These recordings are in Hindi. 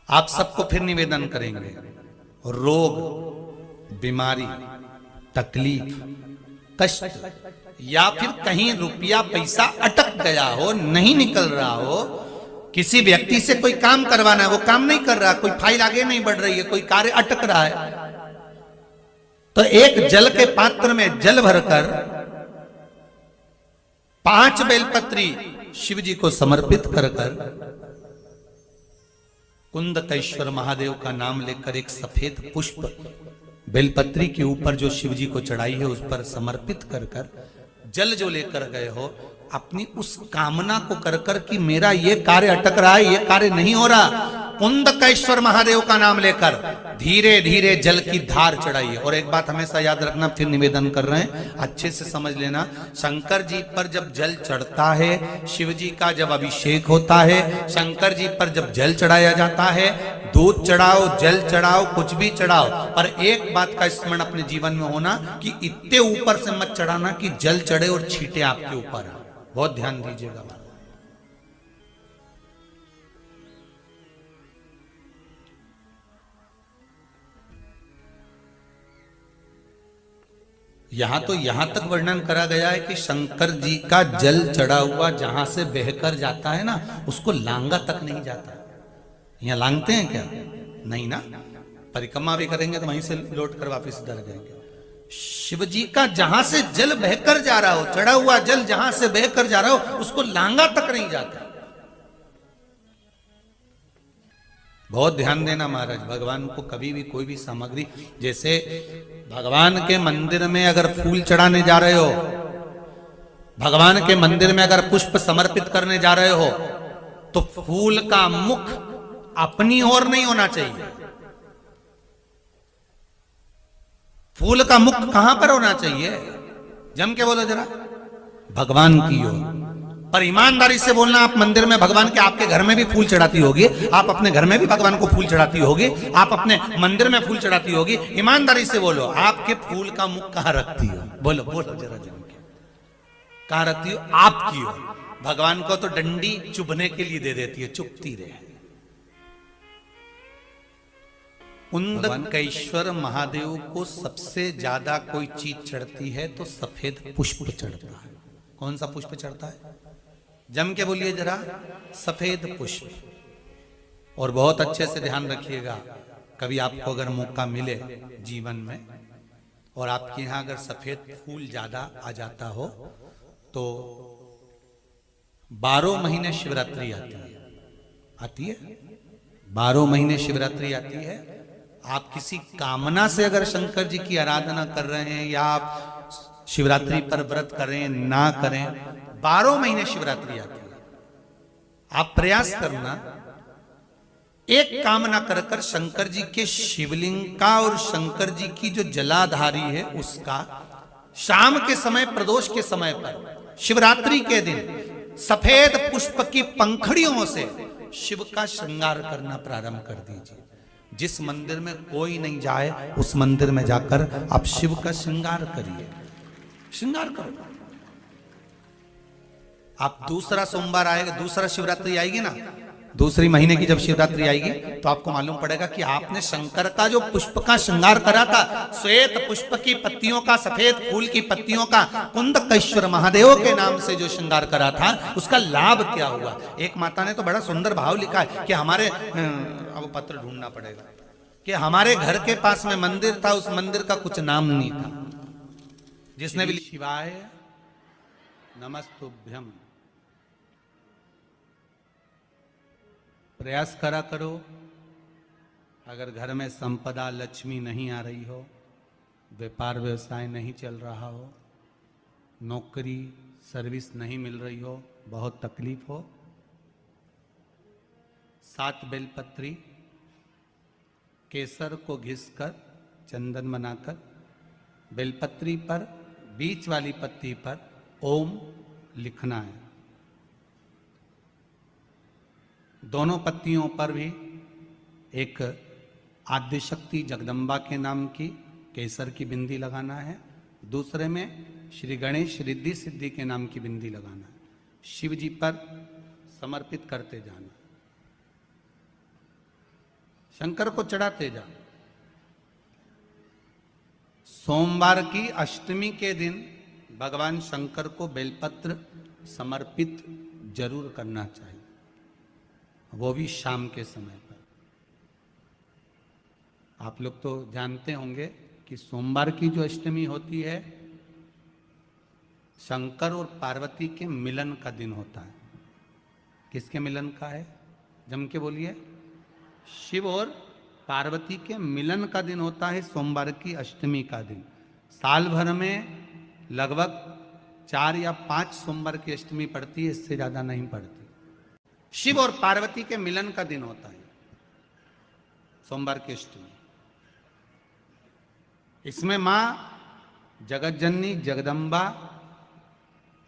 आप सबको फिर निवेदन करेंगे, रोग, बीमारी, तकलीफ, कष्ट, या फिर कहीं रुपया पैसा अटक गया हो, नहीं निकल रहा हो, किसी व्यक्ति से कोई काम करवाना है, वो काम नहीं कर रहा, कोई फाइल आगे नहीं बढ़ रही है, कोई कार्य अटक रहा है, तो एक जल के पात्र में जल भरकर 5 बेलपत्री शिव जी को समर्पित कर कुंदकेश्वर महादेव का नाम लेकर एक सफेद पुष्प बेलपत्री के ऊपर जो शिव जी को चढ़ाई है उस पर समर्पित कर जल जो लेकर गए हो, अपनी उस कामना को कर कि मेरा ये कार्य अटक रहा है, ये कार्य नहीं हो रहा, कुंदकेश्वर महादेव का नाम लेकर धीरे धीरे जल की धार चढ़ाइए। और एक बात हमेशा याद रखना, फिर निवेदन कर रहे हैं, अच्छे से समझ लेना, शंकर जी पर जब जल चढ़ता है, शिव जी का जब अभिषेक होता है, शंकर जी पर जब जल चढ़ाया जाता है, दूध चढ़ाओ, जल चढ़ाओ, कुछ भी चढ़ाओ, पर एक बात का स्मरण अपने जीवन में होना कि इतने ऊपर से मत चढ़ाना कि जल चढ़े और छींटे आपके ऊपर आ। बहुत ध्यान दीजिएगा। यहां तो यहां तक वर्णन करा गया है कि शंकर जी का जल चढ़ा हुआ जहां से बहकर जाता है ना, उसको लांगा तक नहीं जाता। यहां लांगते हैं क्या? नहीं ना, परिक्रमा भी करेंगे तो वहीं से लौट कर वापिस इधर जाएंगे। शिव जी का जहां से जल बहकर जा रहा हो, चढ़ा हुआ जल जहां से बहकर जा रहा हो, उसको लांगा तक नहीं जाता। बहुत ध्यान देना महाराज, भगवान को कभी भी कोई भी सामग्री, जैसे भगवान के मंदिर में अगर फूल चढ़ाने जा रहे हो, भगवान के मंदिर में अगर पुष्प समर्पित करने जा रहे हो, तो फूल का मुख अपनी ओर नहीं होना चाहिए। फूल का मुख कहां पर होना चाहिए? जम के बोलो जरा, भगवान की ओर। पर ईमानदारी से बोलना, आप मंदिर में भगवान के, आपके घर में भी फूल चढ़ाती होगी, आप अपने घर में भी भगवान को फूल चढ़ाती होगी, आप अपने मंदिर में फूल चढ़ाती होगी, ईमानदारी से बोलो, आपके फूल का मुख कहां रखती हो? बोलो बोलो जरा जम के, कहां रखती हो? आपकी ओर। भगवान को तो डंडी चुभने के लिए दे देती है, चुभती रहे। कुंदकेश्वर महादेव को सबसे ज्यादा कोई चीज चढ़ती है तो सफेद पुष्प चढ़ता है। कौन सा पुष्प चढ़ता है? जम के बोलिए जरा, सफेद पुष्प। और बहुत अच्छे से ध्यान रखिएगा, कभी आपको अगर मौका मिले जीवन में और आपके यहां अगर सफेद फूल ज्यादा आ जाता हो, तो 12 महीने शिवरात्रि आती है 12 महीने शिवरात्रि आती है। आप किसी कामना से अगर शंकर जी की आराधना कर रहे हैं, या आप शिवरात्रि पर व्रत करें ना करें, 12 महीने शिवरात्रि आती है। आप प्रयास करना, एक कामना कर शंकर जी के शिवलिंग का और शंकर जी की जो जलाधारी है उसका, शाम के समय, प्रदोष के समय पर, शिवरात्रि के दिन सफेद पुष्प की पंखड़ियों से शिव का श्रृंगार करना प्रारंभ कर दीजिए। जिस मंदिर में कोई नहीं जाए, उस मंदिर में जाकर आप शिव का श्रृंगार करिए, श्रृंगार करो। आप दूसरा सोमवार आएगा, दूसरा शिवरात्रि आएगी ना, दूसरी महीने की जब शिवरात्रि आएगी, तो आपको मालूम पड़ेगा कि आपने शंकर का जो पुष्प का श्रृंगार करा था, श्वेत पुष्प की पत्तियों का, सफेद फूल की पत्तियों का, कुंदकेश्वर महादेव के नाम से जो श्रृंगार करा था, उसका लाभ क्या हुआ। एक माता ने तो बड़ा सुंदर भाव लिखा है कि हमारे, अब पत्र ढूंढना पड़ेगा, कि हमारे घर के पास में मंदिर था, उस मंदिर का कुछ नाम नहीं था। जिसने भी शिवाय नमस्तुभ्यम, प्रयास करा करो। अगर घर में संपदा लक्ष्मी नहीं आ रही हो, व्यापार व्यवसाय नहीं चल रहा हो, नौकरी सर्विस नहीं मिल रही हो, बहुत तकलीफ हो, 7 बेलपत्री केसर को घिसकर चंदन बनाकर बेलपत्री पर, बीच वाली पत्ती पर ओम लिखना है। दोनों पत्तियों पर भी एक आद्यशक्ति जगदम्बा के नाम की केसर की बिंदी लगाना है, दूसरे में श्री गणेश रिद्धि सिद्धि के नाम की बिंदी लगाना है। शिव जी पर समर्पित करते जाना। शंकर को चढ़ाते जाओ। सोमवार की अष्टमी के दिन भगवान शंकर को बेलपत्र समर्पित जरूर करना चाहिए, वो भी शाम के समय पर। आप लोग तो जानते होंगे कि सोमवार की जो अष्टमी होती है शंकर और पार्वती के मिलन का दिन होता है। किसके मिलन का है? जम के बोलिए। शिव और पार्वती के मिलन का दिन होता है सोमवार की अष्टमी का दिन। साल भर में लगभग 4 या 5 सोमवार की अष्टमी पड़ती है, इससे ज्यादा नहीं पड़ती। शिव और पार्वती के मिलन का दिन होता है सोमवार की अष्टमी। इसमें मां जगत जननी जगदम्बा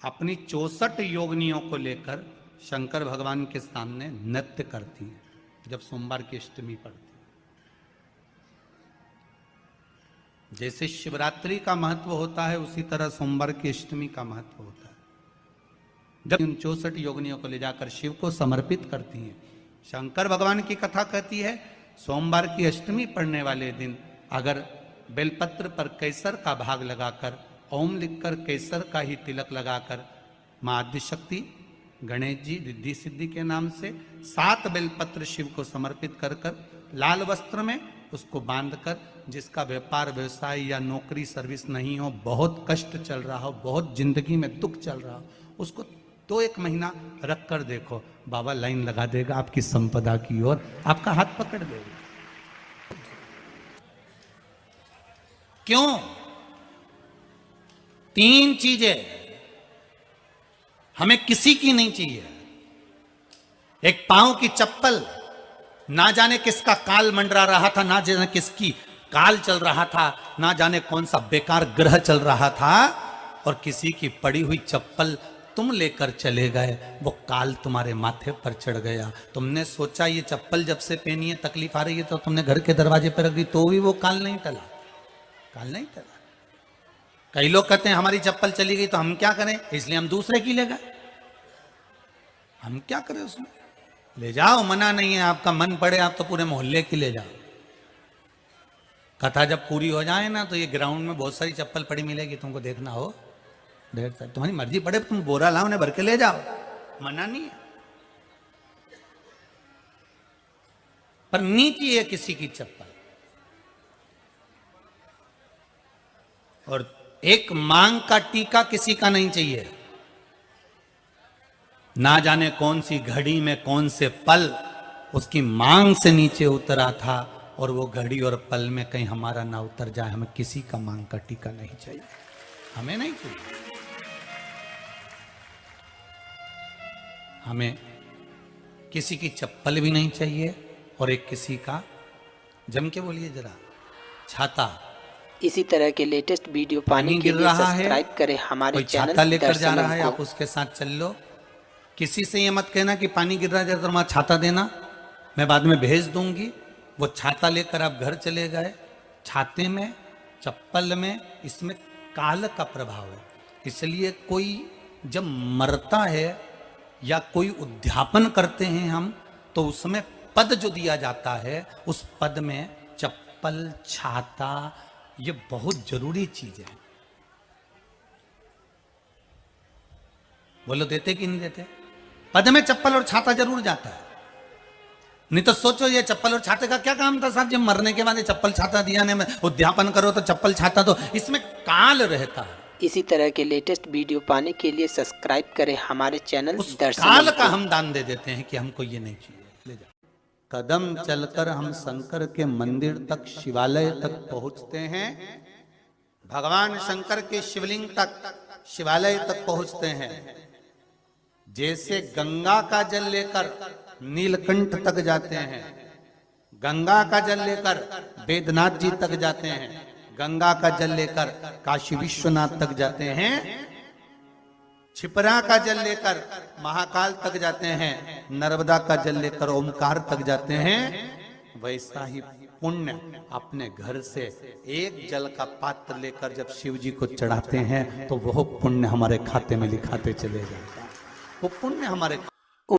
अपनी 64 योगिनियों को लेकर शंकर भगवान के सामने नृत्य करती है जब सोमवार की अष्टमी पड़ती है। जैसे शिवरात्रि का महत्व होता है उसी तरह सोमवार की अष्टमी का महत्व होता है। जब उन 64 योगिनियों को ले जाकर शिव को समर्पित करती हैं। शंकर भगवान की कथा कहती है सोमवार की अष्टमी पड़ने वाले दिन अगर बेलपत्र पर केसर का भाग लगाकर ओम लिखकर केसर का ही तिलक लगाकर मां आदिशक्ति गणेश जी रिद्धि सिद्धि के नाम से 7 बेलपत्र शिव को समर्पित कर कर लाल वस्त्र में उसको बांधकर, जिसका व्यापार व्यवसाय या नौकरी सर्विस नहीं हो, बहुत कष्ट चल रहा हो, बहुत जिंदगी में दुख चल रहा हो, उसको 2-1 महीना रख कर देखो, बाबा लाइन लगा देगा आपकी संपदा की ओर, आपका हाथ पकड़ देगा। क्यों? 3 चीजें हमें किसी की नहीं चाहिए। एक पांव की चप्पल, ना जाने किसका काल मंडरा रहा था, ना जाने किसकी काल चल रहा था, ना जाने कौन सा बेकार ग्रह चल रहा था, और किसी की पड़ी हुई चप्पल तुम लेकर चले गए, वो काल तुम्हारे माथे पर चढ़ गया। तुमने सोचा ये चप्पल जब से पहनी है तकलीफ आ रही है, तो तुमने घर के दरवाजे पर रख दी, तो भी वो काल नहीं टला, काल नहीं टला। कई लोग कहते हैं हमारी चप्पल चली गई तो हम क्या करें, इसलिए हम दूसरे की ले गए। हम क्या करें उसमें? ले जाओ, मना नहीं है, आपका मन पड़े आप तो पूरे मोहल्ले की ले जाओ। कथा जब पूरी हो जाए ना तो ये ग्राउंड में बहुत सारी चप्पल पड़ी मिलेगी, तुमको देखना हो, ढेर सारी, तुम्हारी मर्जी पड़े, तुम बोरा लाओ उन्हें भर के ले जाओ, मना नहीं है। पर नीची है किसी की चप्पल। और एक मांग का टीका किसी का नहीं चाहिए। ना जाने कौन सी घड़ी में कौन से पल उसकी मांग से नीचे उतरा था, और वो घड़ी और पल में कहीं हमारा ना उतर जाए। हमें किसी का मांग का टीका नहीं चाहिए, हमें नहीं चाहिए। हमें किसी की चप्पल भी नहीं चाहिए, और एक किसी का, जम के बोलिए जरा, छाता। इसी तरह के लेटेस्ट वीडियो पाने के लिए सब्सक्राइब करें हमारे चैनल। छाता लेकर जा रहा है, आप उसके साथ चल लो। किसी से ये मत कहना कि पानी गिर रहा है तो वहां छाता देना, मैं बाद में भेज दूंगी। वो छाता लेकर आप घर चले गए, छाते में, चप्पल में, इसमें काल का प्रभाव है। इसलिए कोई जब मरता है या कोई उद्यापन करते हैं हम, तो उसमें पद जो दिया जाता है, उस पद में चप्पल, छाता, ये बहुत जरूरी चीज है। बोलो देते कि नहीं देते? पद में चप्पल और छाता जरूर जाता है। नहीं तो सोचो ये चप्पल और छाते का क्या काम था साहब, जब मरने के बाद ये चप्पल छाता दिया ने, उद्यापन करो तो चप्पल छाता, तो इसमें काल रहता है। इसी तरह के लेटेस्ट वीडियो पाने के लिए सब्सक्राइब करें हमारे चैनल। उस काल का हम दान दे देते हैं कि हमको ये नहीं चाहिए, ले जाओ। कदम चलकर हम शंकर के मंदिर तक, शिवालय तक पहुंचते हैं। भगवान शंकर के शिवलिंग तक, शिवालय तक पहुंचते हैं। जैसे गंगा का जल लेकर नीलकंठ तक जाते हैं, गंगा का जल लेकर वेदनाथ जी तक जाते हैं, गंगा का जल लेकर काशी विश्वनाथ तक जाते हैं, छिपरा का जल लेकर महाकाल तक जाते हैं, नर्मदा का जल लेकर ओमकार तक जाते हैं। वैसा ही पुण्य अपने घर से एक जल का पात्र लेकर जब शिव जी को चढ़ाते हैं, तो वह पुण्य हमारे खाते में लिखाते चले जाता है। वो पुण्य हमारे